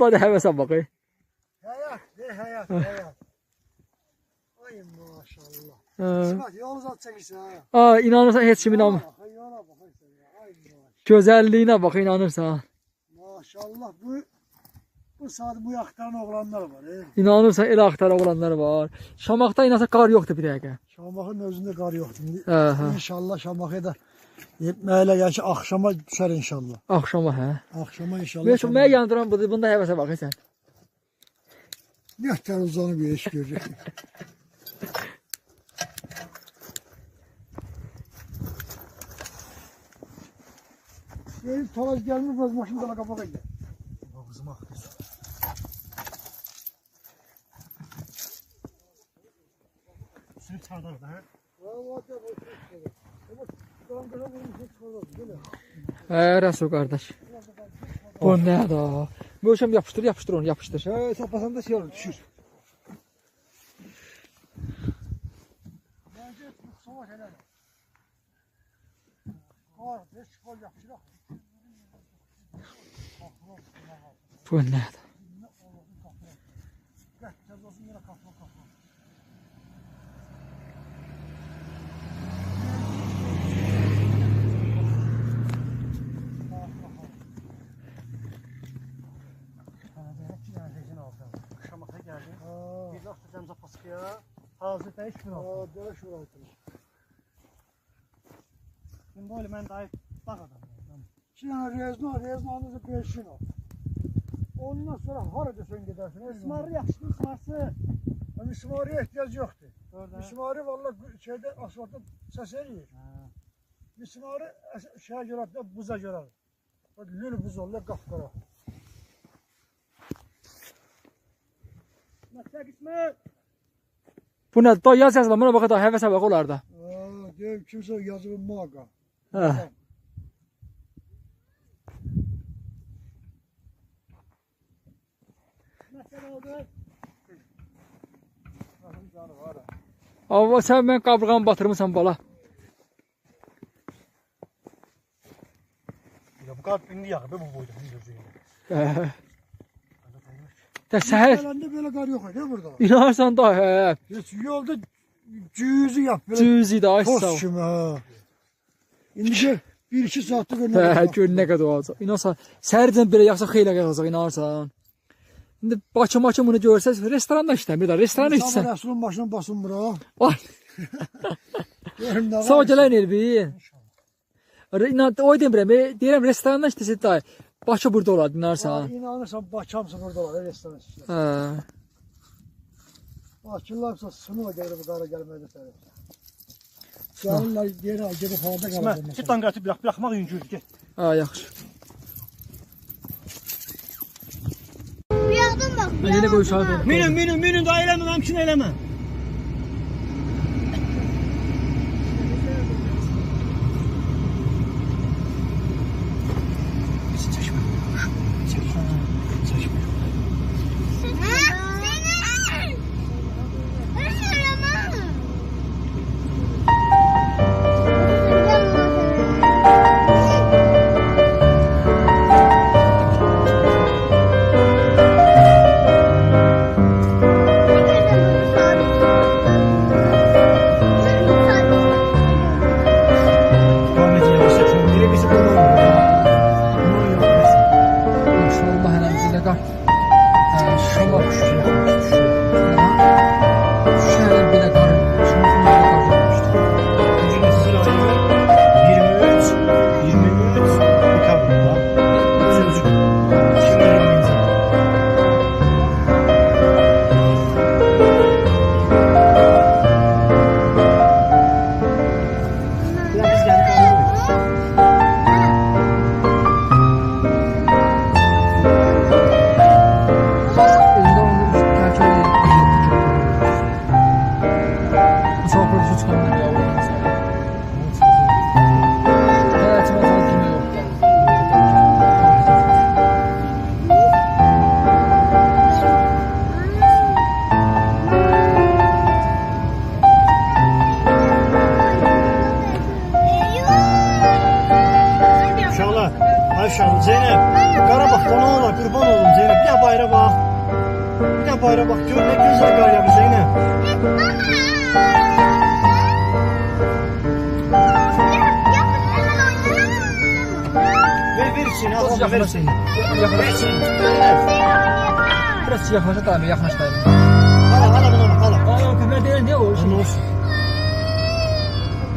Hadi həvəsə bax. Həyat, həyat. Ay maşallah. İsmet yolunuz at çəkirsən ha. İnanırsan heç kim inanmır. Yola baxırsan ya. Ay maşallah. Gözəlliyinə bax, inanırsan. Maşallah bu saat bu yaxtaran oğlanlar var. İnanırsan elə axtara oğlanlar var. Şamaqda inansa qar yoxdur bir dəqiqə. Şamaxın özündə qar yoxdur. Hə. İnşallah Şamaxıya da yetməyə gəlir ki, axşama düşər inşallah. Axşama hə. Axşama inşallah. Mən mənə yandıran budur. Bunda həvəsə bax sən. Ne televizyonu bir iş görecek. Benim talaz gelmiş az maşın dala kapağa gider. Kızım haklısın. Sürü çağırdı da ha? Vallahi de bu sürü. Ama karanlığa vurmuş hiç olmaz değil mi? Rəsul qardaş. Bu nədir? Möhkəm yapışdır onu, yapışdır. Sapasan da şey olur, düşür. Bence soğuk helal. Var, beş kol yapışır. Bu nədir? Gel, cezasını yere kapla. Şamaxıya geldi. Bir de atacağım zapaskıya. Hazır da iş mi oldu? Böyle şuraya oturmuş. Şimdi böyle ben daha bak adam. Şimdi reznanızı beşin ol. Ondan sonra harada sen gidersin. Mismarı yaxşı, mismarsı. Mismarıya ihtiyaç yoktu. Mismarı valla şeyde asfaltta ses eriyor. Mismarı şeye göre de buza göre. Lülü buz olur kapkara. Bu nə? Da yaz yazılan buna bax da həvəsə bax olar da. Deyim kimsə yazılı maqa. Hə. Amma sən mən qabırğamı batırmısan bala. Ya bu kadar indi yakı be bu boyda. Səhər Gelende böyle kar yok değil burada. inanırsan da hə. Hiç yolda cüzü yap. Cüzi də aşağı. Toz kimi ha. İndi bir iki saatlik önüne. Hə, gör nə qədər olacaq. İnanırsan səhərdən belə yaxsa xeyli qalacaq inanırsan. İndi Bakı bunu görsəz restoranda işləmir də. Restoranda içsən. Sabah Resul'un başına basın bura. Ay. Sağ gələn Elbi. İnan o demirəm, deyirəm restoranda işləsə də Bakı burada olar inanırsan. İnanırsan Bakımsın burada var restoran. Hə. Bakırlarsa sınıva gelir bu kara gelmedi seni. Gelirler geri al geri falan da kalır. İsmet, git tanqatı bırakmaq yüngül, get. Ha, yaxşı. Uyaqdan bax. Yenə qoyuşardı. Minin da eləmə, məmkin eləmə. bayra bak. Bir de bayra bak. Gör ne güzel kar yağmış yine. Ver içine. Biraz Al ver yaklaştı. içine. Ver Yaklaştı. içine. Biraz yaklaştı abi yaklaştı. Hala buna bak hala. Aa kömür değil ne o? Olsun.